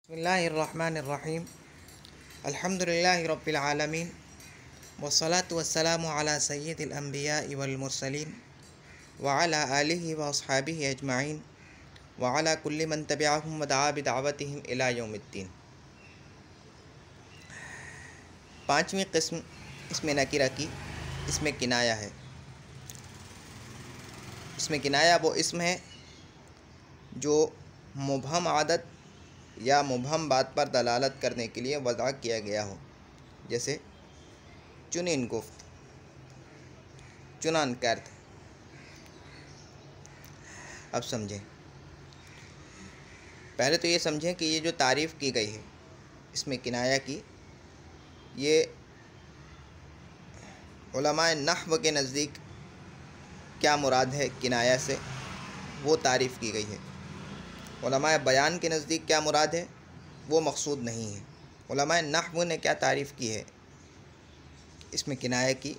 बिस्मिल्लाहिर्रहमानिर्रहीम अल्हम्दुलिल्लाहि रब्बिल आलमीन वस्सलातु वस्सलामु अला सय्यिदिल अंबियाइ वल मुरसलीन व अला आलिहि व अस्हाबिहि अजमाइन व अला कुल्लि मन तबिअहुम व दआ बिदअवतिहिम इला यौमिद्दीन। पाँचवीं किस्म इसमें नकीरा की, इसमें किनाया है। इसमें किनाया वो इसम है जो मुबहम आदत या मुबहम बात पर दलालत करने के लिए वज़ा किया गया हो, जैसे चुनिन गुफ्त, चुनान करद। अब समझें, पहले तो ये समझें कि ये जो तारीफ़ की गई है इसमें किनाया की, ये उलमाए नहव के नज़दीक क्या मुराद है किनाया से, वो तारीफ़ की गई है। उलमाए बयान के नज़दीक क्या मुराद है वो मकसूद नहीं है। उलमाए नहव ने क्या तारीफ़ की है इसमें किनाया की,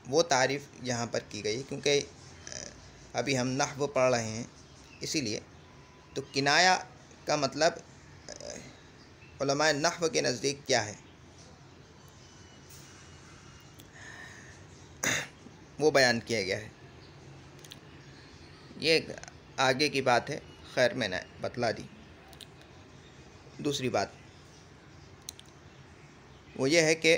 वो तारीफ़ यहाँ पर की गई है, क्योंकि अभी हम नहव पढ़ रहे हैं इसीलिए। तो किनाया का मतलब उलमाए नहव के नज़दीक क्या है वो बयान किया गया है। ये आगे की बात है, खैर मैंने बतला दी। दूसरी बात वो ये है कि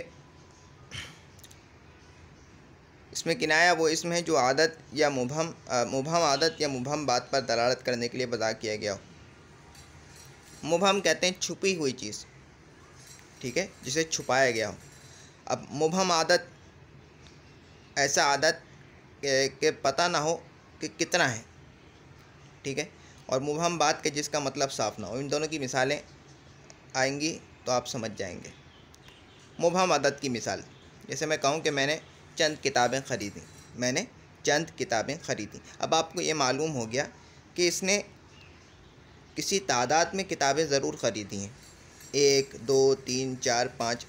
इसमें किनाया वो इसमें है जो आदत या मुबहम आदत या मुबहम बात पर दलालत करने के लिए वज़ा किया गया हो। मुबहम कहते हैं छुपी हुई चीज़, ठीक है, जिसे छुपाया गया हो। अब मुबहम आदत ऐसा आदत के पता ना हो कि कितना है, ठीक है, और मुबहम बात के जिसका मतलब साफ़ ना हो। इन दोनों की मिसालें आएंगी तो आप समझ जाएंगे। मुबहम आदत की मिसाल, जैसे मैं कहूँ कि मैंने चंद किताबें ख़रीदी, मैंने चंद किताबें ख़रीदी। अब आपको ये मालूम हो गया कि इसने किसी तादाद में किताबें ज़रूर ख़रीदी हैं, 1 2 3 4 5,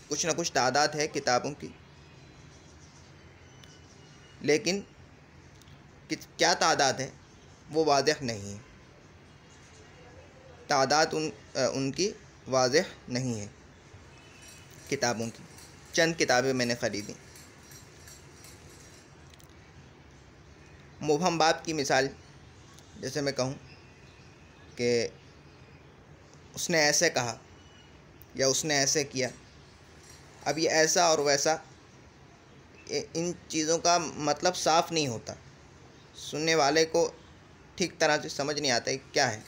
कुछ ना कुछ तादाद है किताबों की, लेकिन क्या तादाद है वो वाज़ेह नहीं है। तादाद उनकी वाज़ेह नहीं है किताबों की। चंद किताबें मैंने ख़रीदी। मुबहम बात की मिसाल, जैसे मैं कहूँ कि उसने ऐसे कहा या उसने ऐसे किया। अब ये ऐसा और वैसा, इन चीज़ों का मतलब साफ़ नहीं होता, सुनने वाले को ठीक तरह से समझ नहीं आता है क्या है।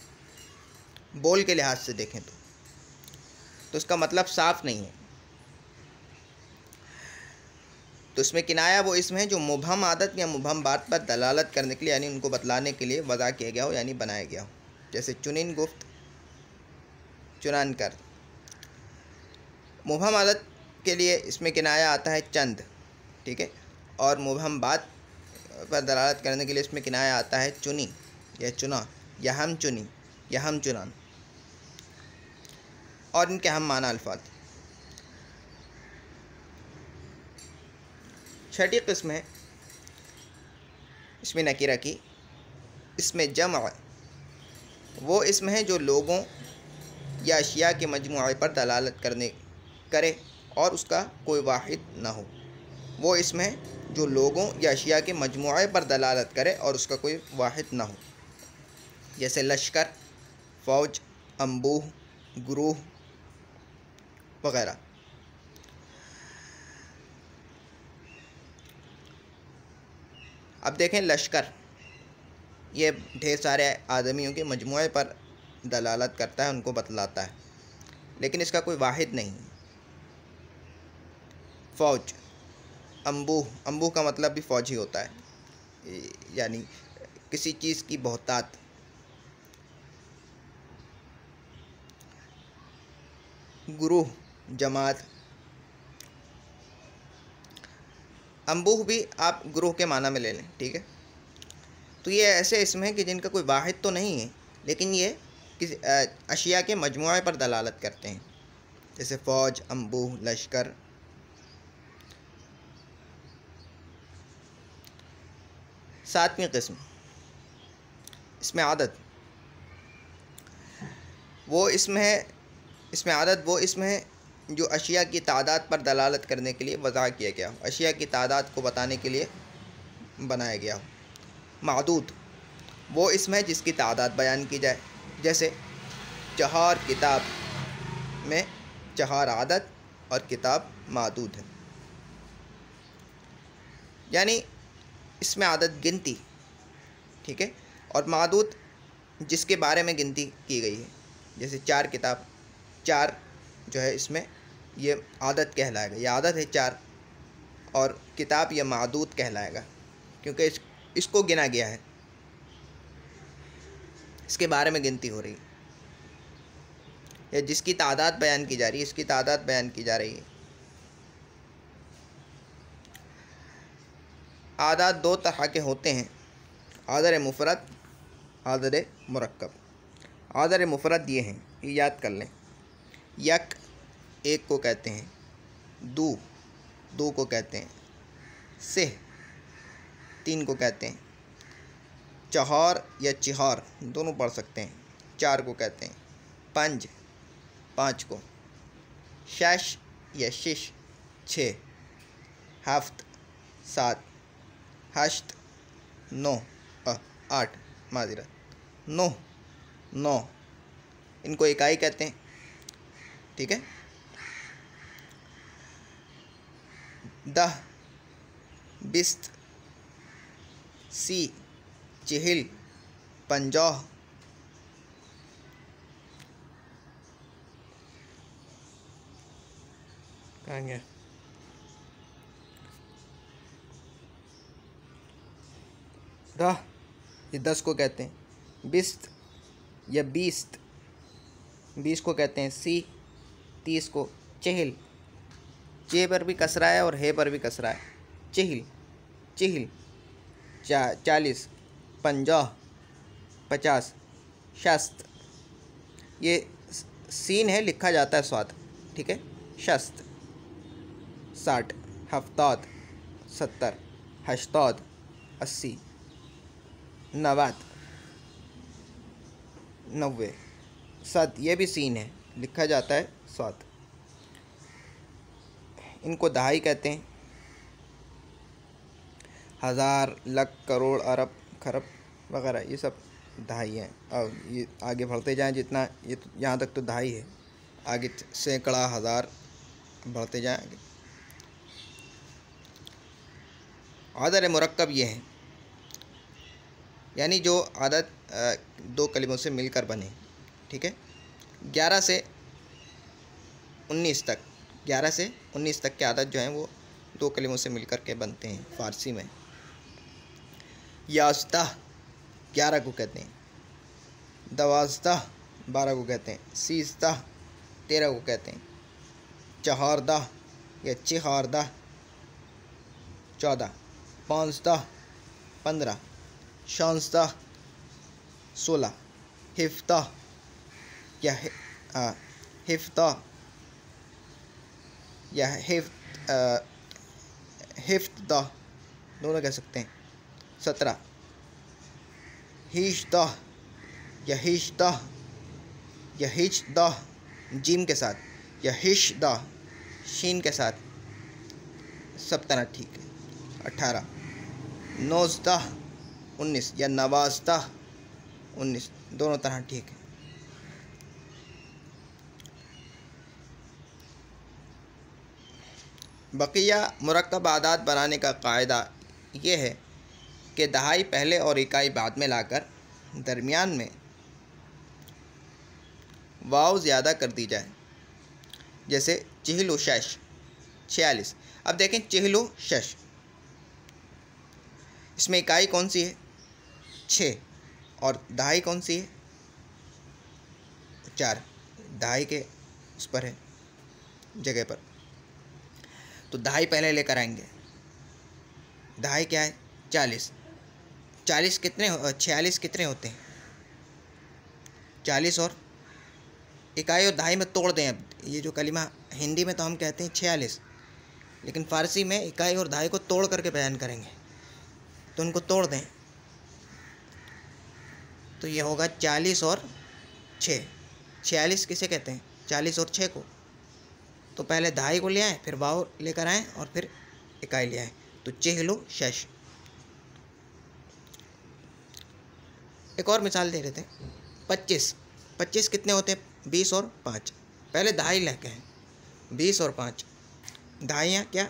बोल के लिहाज से देखें तो उसका मतलब साफ़ नहीं है। तो इसमें किनाया वो इसमें है जो मुबहम आदत या मुबहम बात पर दलालत करने के लिए, यानी उनको बतलाने के लिए वज़ा किया गया हो, यानी बनाया गया हो। जैसे चुनिन गुफ्त, चुनान कर। मुबहम आदत के लिए इसमें किनाया आता है चंद, ठीक है, और मुबहम बात पर दलालत करने के लिए इसमें किनाया आता है चुनी या चुना, या हम चुनी या हम चुनान, और इनके हम माना अल्फाज। छठी किस्म है इसमें नकीरा की, इसमें जमा वो इसमें है जो लोगों या अशिया के मजमुए पर दलालत करे और उसका कोई वाहिद ना हो। वो इसमें है जो लोगों या अशिया के मजमुए पर दलालत करे और उसका कोई वाहिद ना हो, जैसे लश्कर, फ़ौज, अंबूह, गुरूह वगैरह। अब देखें, लश्कर ये ढेर सारे आदमियों के मजमुए पर दलालत करता है, उनको बतलाता है, लेकिन इसका कोई वाहिद नहीं। फ़ौज, अंबूह का मतलब भी फ़ौज ही होता है, यानी किसी चीज़ की बहुतात। गुरूह, जमात। अंबूह भी आप गुरूह के माना में ले लें, ठीक है। तो ये ऐसे इसमें कि जिनका कोई वाहिद तो नहीं है, लेकिन ये किसी अशिया के मजमुए पर दलालत करते हैं, जैसे फ़ौज, अंबूह, लश्कर। सातवीं किस्म इसमें आदत, वो इसम है, इसमें आदद वो इसम है जो अशिया की तादाद पर दलालत करने के लिए वज़ा किया गया हो, अशिया की तादाद को बताने के लिए बनाया गया हो। मादूद वो इसम है जिसकी तादाद बयान की जाए, जैसे चहार किताब में चहार आदद और किताब मादूद है, यानी इसमें आदत गिनती, ठीक है। और मादूद जिसके बारे में गिनती की गई है, जैसे 4 किताब, 4 जो है इसमें ये आदत कहलाएगा, ये आदत है 4, और किताब ये मादूद कहलाएगा क्योंकि इसको गिना गया है, इसके बारे में गिनती हो रही है, या जिसकी तादाद बयान की जा रही है, इसकी तादाद बयान की जा रही है। आदाद 2 तरह के होते हैं, आदर मुफरद, आदर मुरक्कब। आदर मुफरद ये हैं, ये याद कर लें। यक एक को कहते हैं, दो दो को कहते हैं, सेह 3 को कहते हैं, चहार या चिहार दोनों पढ़ सकते हैं, 4 को कहते हैं, पंज 5 को, शश या शिश 6, हफ्त 7, हश्त 9 8 माजिरत 9 इनको इकाई कहते हैं, ठीक है। 10 बिस्त, सी 40, 50, कहाँ गया, 10 ये 10 को कहते हैं, बिस्त या 20 को कहते हैं, सी 30 को, चहल चे पर भी कसरा है और हे पर भी कसरा है, चहल 40, 50, शस्त ये सीन है, लिखा जाता है स्वाद, ठीक है, शस्त 60, हफ्ताद 70, हश्ताद 80, 90 सद ये भी सीन है, लिखा जाता है स्वाद। इनको दहाई कहते हैं, हज़ार, लाख, करोड़, अरब, खरब वगैरह ये सब दहाई हैं। और ये आगे बढ़ते जाएं जितना, ये तो यहाँ तक तो दहाई है, आगे सैकड़ा, हज़ार बढ़ते जाएं आगे। आदर मुरक्कब ये हैं, यानी जो आदत 2 कलिमों से मिलकर बने, ठीक है। 11 से 19 तक, 11 से 19 तक के आदत जो हैं वो 2 कलिमों से मिलकर के बनते हैं फ़ारसी में। याज़दा 11 को कहते हैं, दवाज़दा 12 को कहते हैं, सीज़दा 13 को कहते हैं, चहारदा या चिहारदा 14, पाँचदा 15, शांसदा 16, हिफ्ता या हिफ्ता या हिफ्ता दोनों कह सकते हैं, 17, हिश्ता या हिश्ता या हिश्दा जीम के साथ, या हिश्दा शीन के साथ, सब तरह ठीक है। 18, नौज़दा 19 या नवाज़दा 19 दोनों तरह ठीक है। बकिया मुरक्कब आदात बनाने का कायदा ये है कि दहाई पहले और इकाई बाद में लाकर दरमियान में वाव ज़्यादा कर दी जाए, जैसे चिहलो शश 46। अब देखें चिहलो शश, इसमें इकाई कौन सी है 6 और दहाई कौन सी है 4, दहाई के उस पर है जगह पर, तो दहाई पहले लेकर आएंगे। दहाई क्या है 40, 46 कितने होते हैं 40 और इकाई और दहाई में तोड़ दें। अब ये जो कलिमा हिंदी में तो हम कहते हैं 46, लेकिन फ़ारसी में इकाई और दहाई को तोड़ करके बयान करेंगे, तो उनको तोड़ दें तो ये होगा 40 और 6, 46 किसे कहते हैं? 40 और 6 को। तो पहले दहाई को ले आए, फिर वाव लेकर आए और फिर इकाई ले आए, तो चेहलो शश। एक और मिसाल दे रहे थे, 25। 25 कितने होते हैं? 20 और 5। पहले दहाई लेके आए, 20 और 5। दहाइयाँ क्या?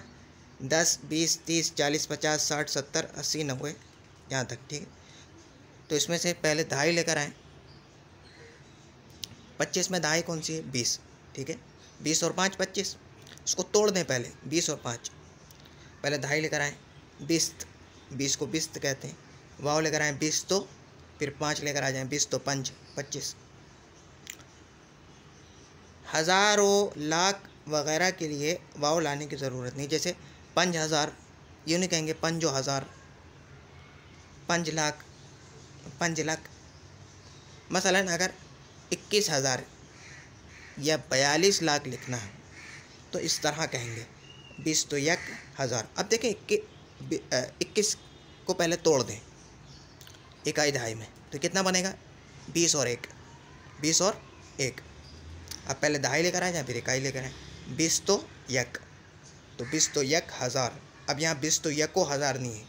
10, 20, 30, 40, 50, 60, 70, 80, 90, यहाँ तक। ठीक है, तो इसमें से पहले दहाई लेकर आए। 25 में दहाई कौन सी है? 20। ठीक है, 20 और 5 25। इसको तोड़ दें पहले, 20 और 5। पहले दहाई लेकर आए, 20। 20 को बिस्त कहते हैं। वाव लेकर आए 20 तो, फिर 5 लेकर आ जाएं, 20 तो 5 25। हज़ारों, लाख वगैरह के लिए वाव लाने की ज़रूरत नहीं। जैसे 5000, यूँ नहीं कहेंगे 5000, 5 लाख, 5 लाख। मसलन अगर 21,000 या 42 लाख लिखना है तो इस तरह कहेंगे, 20 तो 1,000। अब देखें 21 को पहले तोड़ दें इकाई दहाई में, तो कितना बनेगा? 20 और 1, 20 और 1। अब पहले दहाई लेकर आए, फिर इकाई लेकर आए, 20 तो 1, तो 20 तो 1,000। अब यहाँ 20 तो 1 को 1000 नहीं है,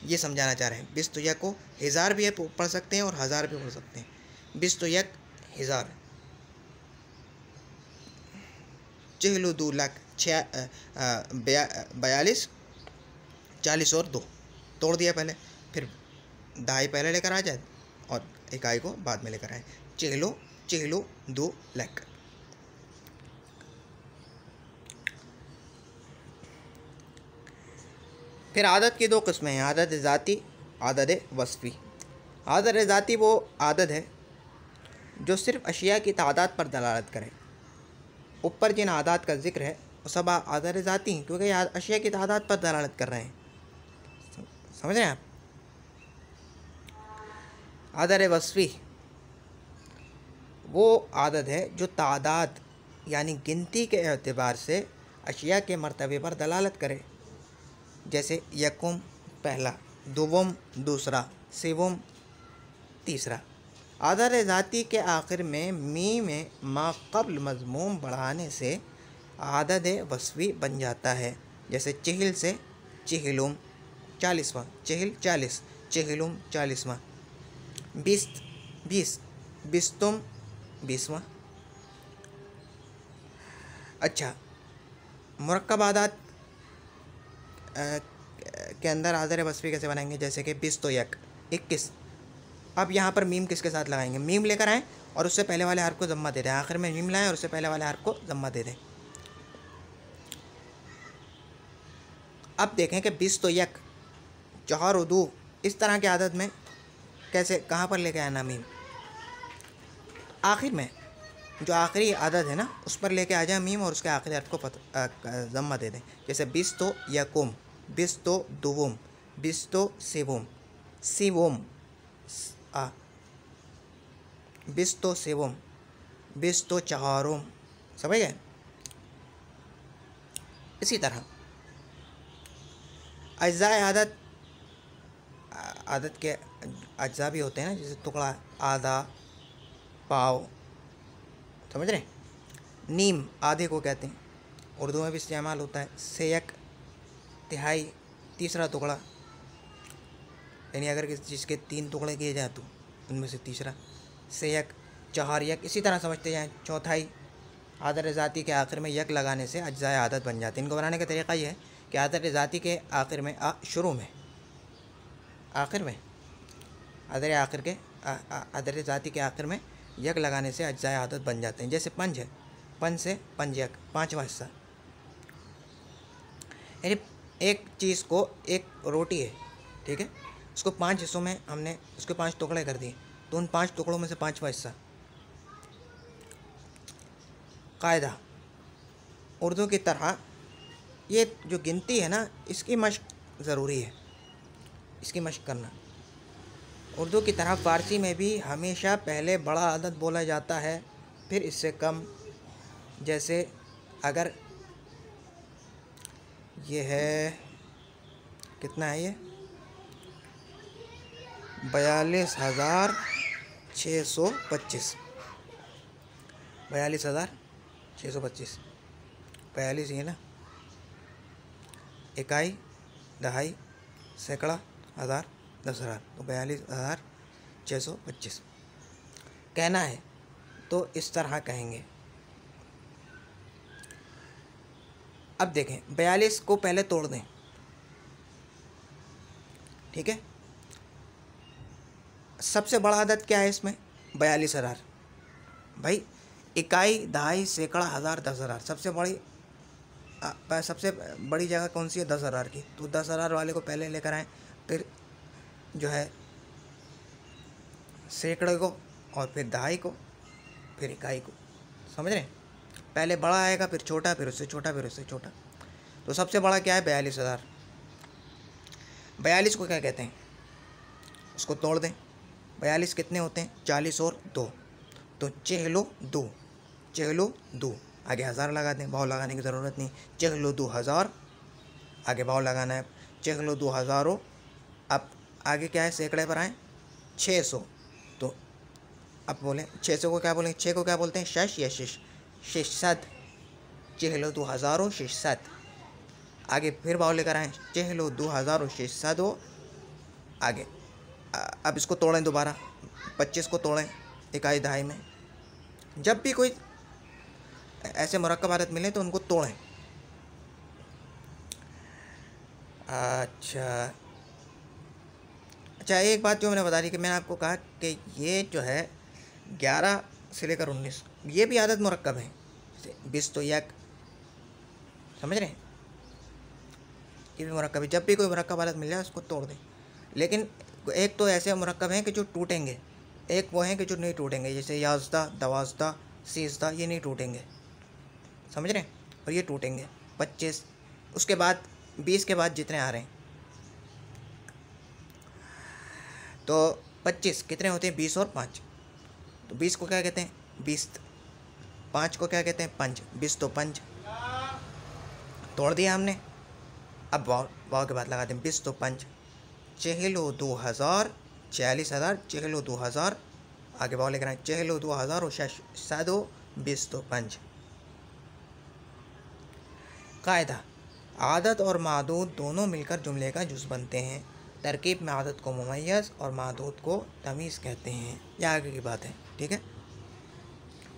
ये समझाना चाह रहे हैं। 20 तो 1 को 1000 भी पढ़ सकते हैं और 1000 भी पढ़ सकते हैं। 20 तो 1,000। चहलो 2 लाख, 42, 40 और 2 तोड़ दिया पहले, फिर दहाई पहले लेकर आ जाए और इकाई को बाद में लेकर आए। चहलो 2 लाख। फिर आदत की 2 किस्में हैं, आदत ज़ाती, आदत वस्फ़ी। आदत ज़ाती वो आदत है जो सिर्फ़ अशिया की तादाद पर दलालत करे। ऊपर जिन आदात का जिक्र है वो सब आदत ज़ाती हैं, क्योंकि अशिया की तादाद पर दलालत कर रहे हैं। समझ रहे हैं आप? आदत वस्फ़ी वो आदत है जो तादाद यानी गिनती के एतबार से अशिया के मर्तबे पर दलालत करे। जैसे यकुम पहला, दुवम दूसरा, सिवम तीसरा। आदत ज़ाती के आखिर में मी में मा क़ब्ल मज़मूम बढ़ाने से आदत वस्फ़ी बन जाता है। जैसे चिहिल से चिहिलुम 40वां, चिहिल 40, चिहिलुम 40वां। बिस्त 20, बिस्तुम 20वां। अच्छा, मुरक्कब आदात के अंदर आदत वस्फ़ी कैसे बनाएंगे? जैसे कि 20 तो 1, 21। अब यहाँ पर मीम किसके साथ लगाएंगे? मीम लेकर आएँ और उससे पहले वाले हर्फ को ज़म्मा दे दें। आखिर में मीम लाएँ और उससे पहले वाले हर्फ को ज़म्मा दे दें। अब देखें कि 20 तो 1, 4 और 2, इस तरह की आदत में कैसे, कहाँ पर लेके आना मीम? आखिर में जो आखिरी आदत है ना, उस पर लेके आ जाए मीम और उसके आखिरी हर्फ को ज़म्मा दे दें। जैसे 20 तो यकुम, 20 तो दुवुम, 20 तो सिवुम, सिवुम 20 तो सिवुम, 20 तो चहारुम। समझ गए? इसी तरह अज्ज़ाए आदत, आदत के अज्ज़ा भी होते हैं ना, जैसे टुकड़ा, आधा, पाव। समझ रहे? नीम आधे को कहते हैं, उर्दू में भी इस्तेमाल होता है। सेयक तिहाई, तीसरा टुकड़ा, यानी अगर किसी चीज़ के 3 टुकड़े किए जाए तो उनमें से तीसरा। सेयक, चहार यक, इसी तरह समझते जाएँ। चौथाई। आदत ज़ाती के आखिर में यक लगाने से अज्ज़ाए आदत बन जाती है। इनको बनाने का तरीक़ा ये है कि आदत ज़ाती के आखिर में शुरू में, आखिर में आदत ज़ाती के आखिर में यक लगाने से अज्ज़ाए आदत बन जाते हैं। जैसे पंज है, पंज से पंज यक, 5वां हिस्सा। यानी एक चीज़ को, एक रोटी है, ठीक है, उसको 5 हिस्सों में हमने उसके 5 टुकड़े कर दिए, तो उन 5 टुकड़ों में से 5वां हिस्सा। कायदा उर्दू की तरह ये जो गिनती है ना, इसकी मशक ज़रूरी है, इसकी मशक करना। उर्दू की तरह फ़ारसी में भी हमेशा पहले बड़ा अदद बोला जाता है, फिर इससे कम। जैसे अगर ये है, कितना है ये? 42,625। 42,625, 42 ये ना, इकाई, दहाई, सैकड़ा, हज़ार, 10,000, तो 42,625 कहना है तो इस तरह कहेंगे। अब देखें 42 को पहले तोड़ दें, ठीक है। सबसे बड़ा आदत क्या है इसमें? 42,000। भाई इकाई, दहाई, सैकड़ा, हज़ार, 10,000, सबसे बड़ी जगह कौन सी है? 10,000 की। तो 10,000 वाले को पहले लेकर आए, फिर जो है सैकड़े को, और फिर दहाई को, फिर इकाई को। समझ रहे हैं? पहले बड़ा आएगा, फिर छोटा, फिर उससे छोटा, फिर उससे छोटा। तो सबसे बड़ा क्या है? 42,000। 42 को क्या कहते हैं? उसको तोड़ दें। 42 कितने होते हैं? 40 और 2, तो चेहलो 2, चेहलो 2, आगे हज़ार लगा दें, भाव लगाने की ज़रूरत नहीं। चेहलो 2,000, आगे भाव लगाना है, चेहलो 2,000। अब आगे क्या है? सैकड़े पर आए, 600। तो अब बोलें 600 को क्या बोलेंगे? 6 को क्या बोलते हैं? शश या शिश? शिशद। चेहलो 2,000 शिशद। आगे फिर भाव लेकर आए, चेहलो 2,000 शिशद। आगे अब इसको तोड़ें दोबारा, 25 को तोड़ें इकाई दहाई में। जब भी कोई ऐसे मुरक्कब आदत मिले तो उनको तोड़ें। अच्छा, एक बात जो मैंने बता दी कि मैंने आपको कहा कि ये जो है 11 से लेकर 19 ये भी आदत मुरक्कब है। 20 तो यक, समझ रहे हैं? ये भी मुरक्कब है। जब भी कोई मुरक्कब आदत मिल जाए उसको तोड़ दें। लेकिन एक तो ऐसे मुरक्कब हैं कि जो टूटेंगे, एक वो हैं कि जो नहीं टूटेंगे, जैसे याज़दा, दवाज़दा, सीज़दा, ये नहीं टूटेंगे। समझ रहे हैं? और ये टूटेंगे। 25, उसके बाद 20 के बाद जितने आ रहे हैं, तो 25 कितने होते हैं? 20 और 5। तो 20 को क्या कहते हैं? 20। 5 को क्या कहते हैं? 5। 20 तो 5 तोड़ दिया हमने। अब वाव के बाद लगा दें 20 तो 5, चेहलो 2,000, 46,000, चेहलो 2,000, आगे वाव लेकर आए, चेहलो 2,000 और सादो 20 तो 5। कायदा, आदत और मादूद दोनों मिलकर जुमले का जुज़ बनते हैं। तरकीब में आदत को मुमय्यज़ और मादूद को तमीज़ कहते हैं। यह आगे की बात है, ठीक है।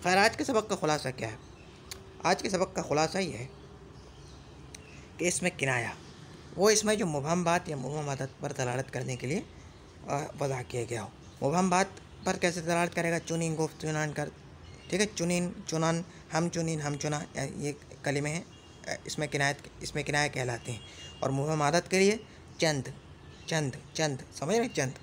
खैर, आज के सबक का ख़ुलासा क्या है? आज के सबक का ख़ुलासा ये है कि इसमें किनाया, वो इसमें जो मुबहम बात या मुबहम आदत पर दलालत करने के लिए वज़ा किया गया हो। मुबहम बात पर कैसे दलालत करेगा? चुनिन, गुफ्त, चुनान कर, ठीक है। चुनिन, चुनान, हम चुनिन, हम चुना, ये कलिमे हैं, इसमें किनाया कहलाते हैं। और मुबहम आदत के लिए चंद, चंद, चंद, समझ रहे? चंद।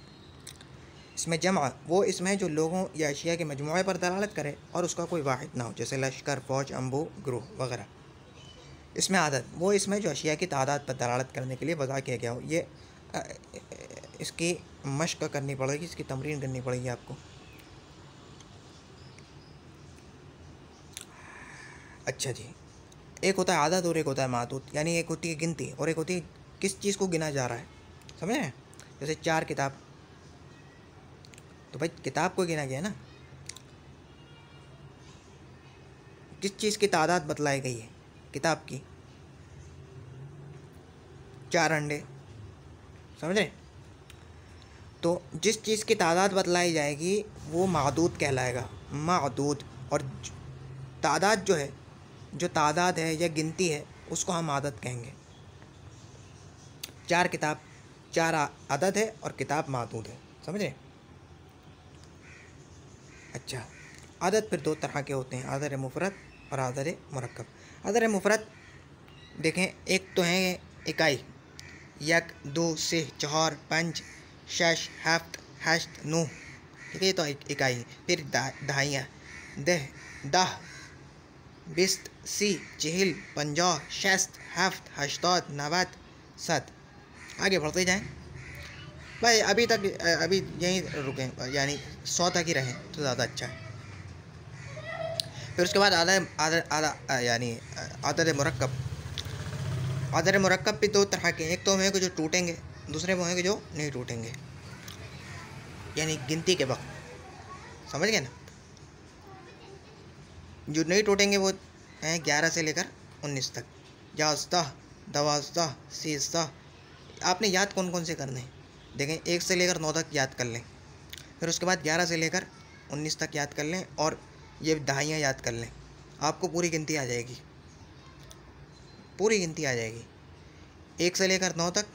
इसमें जमा, वो इसमें जो लोगों या अशिया के मजमूए पर दलालत करे और उसका कोई वाहिद ना हो, जैसे लश्कर, फ़ौज, अम्बू, ग्रोह वगैरह। इसमें आदत, वो इसमें जो अशिया की तादाद पर दलालत करने के लिए वज़ा किया गया हो। ये इसकी मश्क करनी पड़ेगी, इसकी तमरीन करनी पड़ेगी आपको। अच्छा जी, एक होता है आदत और एक होता है मादूद, यानी एक होती है गिनती और एक होती है किस चीज़ को गिना जा रहा है। समझ रहे हैं? जैसे 4 किताब, तो भाई किताब को गिना गया ना, किस चीज़ की तादाद बतलाई गई है? किताब की। 4 अंडे, समझ रहे? तो जिस चीज़ की तादाद बतलाई जाएगी वो मादूद कहलाएगा, मादूद। और तादाद जो है, जो तादाद है या गिनती है, उसको हम आदत कहेंगे। 4 किताब, 4 आदत है और किताब मादूद है। समझ रहे? अच्छा, आदत फिर 2 तरह के होते हैं, आदर मुफरद और आदर मुरक्कब। आदर मुफरद देखें, एक तो है इकाई, 1, 2, 3, 4, 5, 6, 7, 8, 9, ठीक है, ये तो इकाई है। फिर दहाइयाँ, 10, 20, 30, 40, 50, 60, 70, 80, 90, 100, आगे बढ़ते जाएं भाई। अभी यहीं रुकें, यानी 100 तक ही रहें तो ज़्यादा अच्छा है। फिर उसके बाद यानी आदर मुरक्कब। आदर मुरक्कब भी 2 तरह के हैं, एक तो वो हैं कि जो टूटेंगे, दूसरे वो हैं कि जो नहीं टूटेंगे, यानी गिनती के वक्त। समझ गए ना? जो नहीं टूटेंगे वो हैं 11 से लेकर 19 तक। याज़्दा, दवाज़दा, सीज़दा। आपने याद कौन कौन से करने हैं देखें, 1 से लेकर 9 तक याद कर लें, फिर उसके बाद 11 से लेकर 19 तक याद कर लें, और ये दहाइयाँ याद कर लें। आपको पूरी गिनती आ जाएगी, पूरी गिनती आ जाएगी 1 से लेकर 9 तक।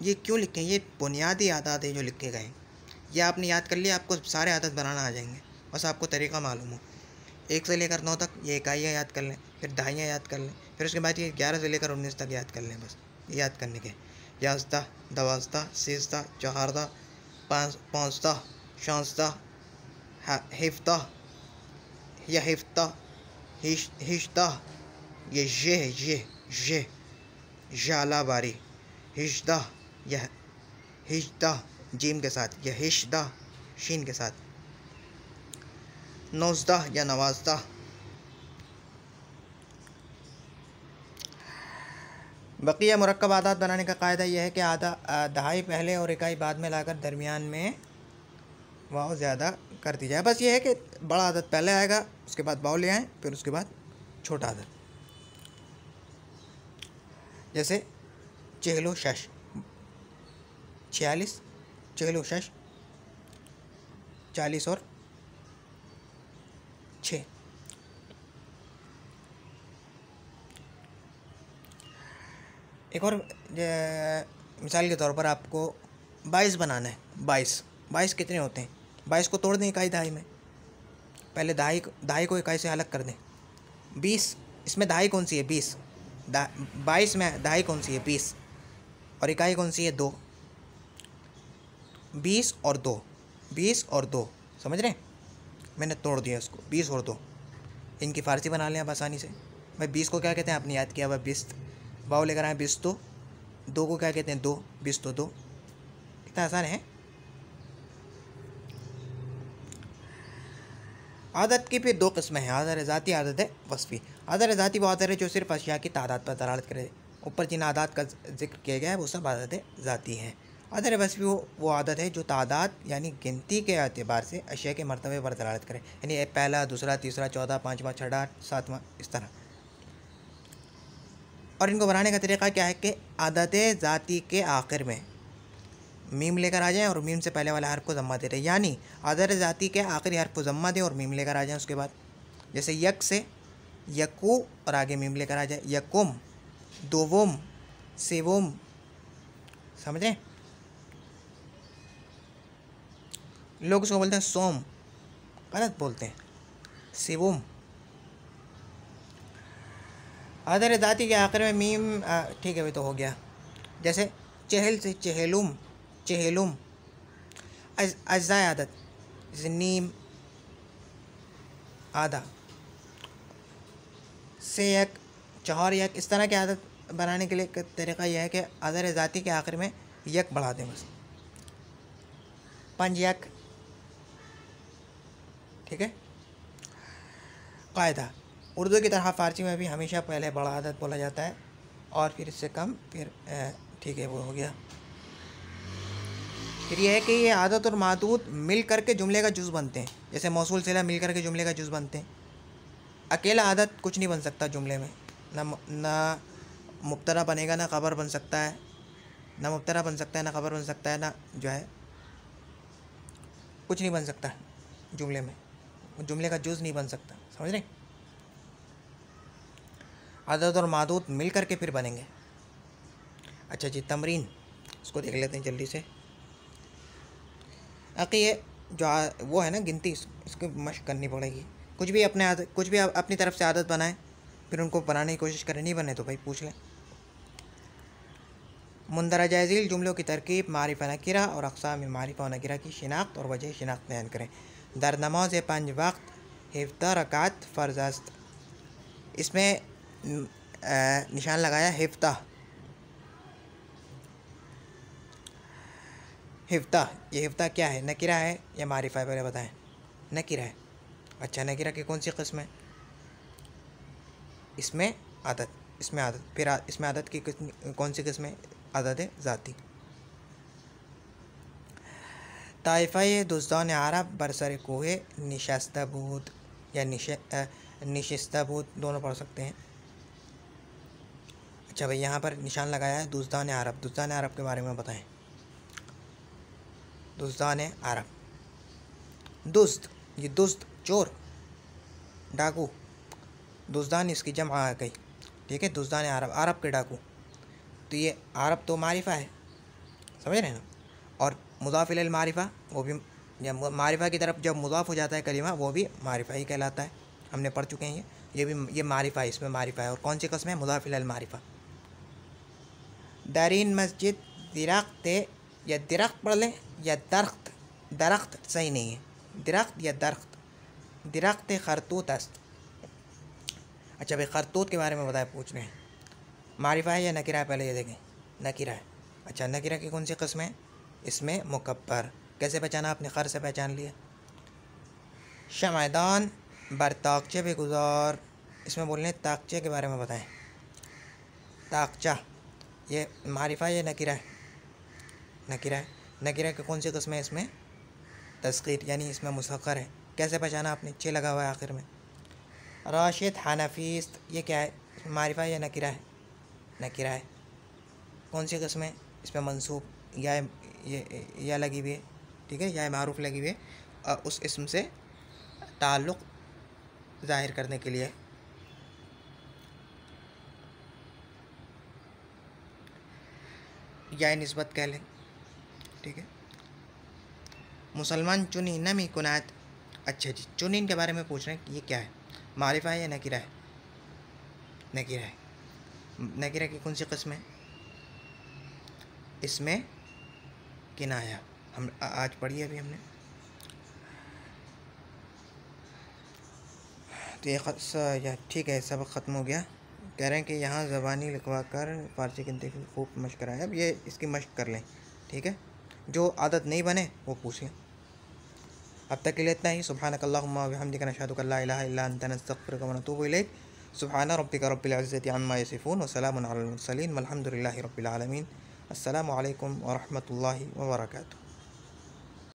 ये क्यों लिखे, ये बुनियादी आदत है जो लिखे गए हैं। ये आपने याद कर लिया, आपको सारे आदत बनाना आ जाएंगे, बस आपको तरीका मालूम हो। 1 से लेकर 9 तक ये इकाइयाँ याद कर लें, फिर दहाइयाँ याद कर लें, फिर उसके बाद ये 11 से लेकर 19 तक याद कर लें। बस ये याद करने के, याज़्दा, दवाज़दा, सीज़दा, चहारदा, पाँचदा, शांसदा, हिफ्ता या हिफ्ता, हिश्ता, ये जाला बारी, हिश्दा यह हिश्दा जीम के साथ, यह हिश्दा शीन के साथ, नौज़दा या नवाज़दा। बकिया मुरक्कब आदात बनाने का कायदा यह है कि दहाई पहले और इकाई बाद में लाकर दरमियान में वाव ज़्यादा कर दी जाए। बस ये है कि बड़ा आदत पहले आएगा, उसके बाद वाव ले आएँ, फिर उसके बाद छोटा आदत। जैसे चेहलो शश 46, चेहलो शश 40 और 6। एक और मिसाल के तौर पर आपको 22 बनाना है। 22 कितने होते हैं? 22 को तोड़ दें इकाई दहाई में, पहले दहाई को इकाई से अलग कर दें। 20, इसमें दहाई कौन सी है? 20। 22 में दहाई कौन सी है? 20, और इकाई कौन सी है? 2। 20 और 2, 20 और 2, समझ रहे हैं? मैंने तोड़ दिया इसको, 20 और 2। इनकी फ़ारसी बना लें आप आसानी से। भाई 20 को क्या कहते हैं आपने याद किया, वह 20 वाव लेकर आए 20 तो। 2 को क्या कहते हैं? 2, 20 तो 2। कितना आसान है। आदत की फिर 2 किस्में हैं, आदत ज़ाती, आदत है वस्फ़ी। आदत ज़ाती वो आदत है जो सिर्फ अशिया की तादाद पर दलालत करे। ऊपर जिन आदत का जिक्र किया गया है वो सब आदत ज़ाती हैं। आदत वस्फ़ी वो आदत है जो तादाद यानी गिनती के एतबार से अशिया के मरतबे पर दलालत करे, यानी पहला, दूसरा, तीसरा, चौथा, पाँचवा, छठा, सातवां, इस तरह। और इनको बनाने का तरीका क्या है कि आदत ज़ाती के आखिर में मीम लेकर आ जाएं और मीम से पहले वाला हर्फ को ज़म्मा दे रहे, यानी आदत ज़ाती के आखिरी हर्फ को ज़म्मा दें और मीम लेकर आ जाएं उसके बाद। जैसे यक से यकू और आगे मीम लेकर आ जाए, यकुम, दोवुम, सेवुम, समझ रहे हैं? लोग उसको बोलते हैं सोम, गलत बोलते हैं, सेवुम। आदर ज़ाती के आखिर में मीम, ठीक है, भी तो हो गया। जैसे चहल से चहलुम, चहलुम। अज्जा आदत, जैसे नीम, आधा, से यक, चौहर यक। इस तरह की आदत बनाने के लिए तरीका यह है कि आदर ज़ाती के आखिर में यक बढ़ा दें बस। पंज यक, ठीक है। कायदा, उर्दू की तरह फ़ारसी में भी हमेशा पहले बड़ा आदत बोला जाता है और फिर इससे कम, फिर ठीक है, वो हो गया। फिर यह है कि ये आदत और मादूद मिल करके जुमले का जुज़ बनते हैं। जैसे मौसूल सिला मिल करके जुमले का जुज़ बनते हैं। अकेला आदत कुछ नहीं बन सकता जुमले में, ना मुब्तदा बनेगा, ना ख़बर बन सकता है, ना मुब्तदा बन सकता है, ना ख़बर बन सकता है, ना जो है कुछ नहीं बन सकता जुमले में, जुमले का जुज़ नहीं बन सकता, समझ रहे? आदत और मादूद मिल करके फिर बनेंगे। अच्छा जी, तमरीन इसको देख लेते हैं जल्दी से। ये जो वो है ना गिनती, इसको मशक करनी पड़ेगी। कुछ भी अपनी तरफ से आदत बनाएं, फिर उनको बनाने की कोशिश करें। नहीं बने तो भाई पूछ लें। मुंदरजा झील जुमलों की तरकीब, मारिफा नकिरा और अक़साम मारिफा व नकिरा की शिनाख्त और वजह शिनाख्त बयान करें। दर नमाज 5 वक्त हिफ्ता रकात फ़र्ज़। इसमें निशान लगाया हिफ्ता। हिफ्ता, ये हिफ्ता क्या है? नकिरा है या मारिफा है? पहले बताएं। नकिरा है। अच्छा, नकिरा की कौन सी किस्म है? इसमें आदत, फिर इसमें आदत की कौन सी किस्म है? आदत ज़ाती। ताइफ़ा दुज़दान अरब बरसर कोहे निशस्ता बूद या निशिस्ता भूत दोनों पढ़ सकते हैं। अच्छा भाई, यहाँ पर निशान लगाया है दुज़दान अरब। दुज़दान अरब के बारे में बताएं। दुज़दान अरब, दुस्त, ये दुस्त चोर, डाकू। दुज़दान इसकी जमा आ गई, ठीक है। दुज़दान अरब, अरब के डाकू। तो ये अरब तो मारिफा है, समझ रहे हैं ना। और मुज़ाफ़ इलल मारिफा, वो भी जब मारिफा की तरफ जब मुज़ाफ़ हो जाता है कलीमा, वो भी मारिफा ही कहलाता है। हमने पढ़ चुके हैं ये भी, ये मारिफा है, इसमें मारिफा है। और कौन सी कस्म है? मुज़ाफ़ इलल मारिफा। दारीन मस्जिद, दिरख्त, या दिरख्त पढ़ लें या दरख्त। दरख्त सही नहीं है, दिरख्त या दरख्त। दिरख्त खरतूत अस्त। अच्छा भाई, खरतूत के बारे में बताए, पूछ रहे हैं। मारिफा है या नकीरा है? पहले ये देखें, नकीरा है। अच्छा, नकीरा की कौन सी कस्म है? इसमें मुकब्बर। कैसे पहचाना आपने? खर से पहचान लिया। शमैदान बर ताकचे पे गुजार, इसमें बोल रहे हैं ताकचे के बारे में बताएं। ताकचा, ये मारिफा या नकीरा है? नकीरा है। नकीरा की कौन सी कस्म है? इसमें तस्कीर, यानी इसमें मुसक्कर है। कैसे पहचाना आपने? चे लगा हुआ है आखिर में। राशिद हनफीस, ये क्या है? मारिफा या नकीरा है? नकीरा है। कौन सी कस्म है? इसमें मंसूब या लगी हुई है, ठीक है, या मारूफ लगी हुई है उस इसम से ताल्लुक़ ज़ाहिर करने के लिए। या निस्बत कह लें, ठीक है। मुसलमान चुनी नमी कुनात। अच्छा जी, चुनीन के बारे में पूछ रहे हैं कि ये क्या है? मारिफा है या नकीरा है? नकीरा है। नकीरा की कौन सी कस्म है? इसमें किनाया, हम आज पढ़ी अभी हमने। तो ये ठीक है, सबक ख़त्म हो गया। कह रहे हैं कि यहाँ ज़बानी लिखवा कर फ़ारसी गिनती की खूब मशक़ कराए। अब ये इसकी मशक़ कर लें, ठीक है। जो आदत नहीं बने वो पूछें। अब तक के लिए इतना ही। सुब्हानकल्लाहुम्मा व बिहम्दिका नशहदु अल्ला इलाहा इल्ला अंता नस्तग़फिरुका व नतूबु इलैक। सुब्हान रब्बिका रब्बिल इज़्ज़ति अम्मा यसिफ़ून व सलामुन अलल मुरसलीन वल्हम्दुलिल्लाहि रब्बिल आलमीन। अस्सलामु अलैकुम व रहमतुल्लाहि व बरकातुहू।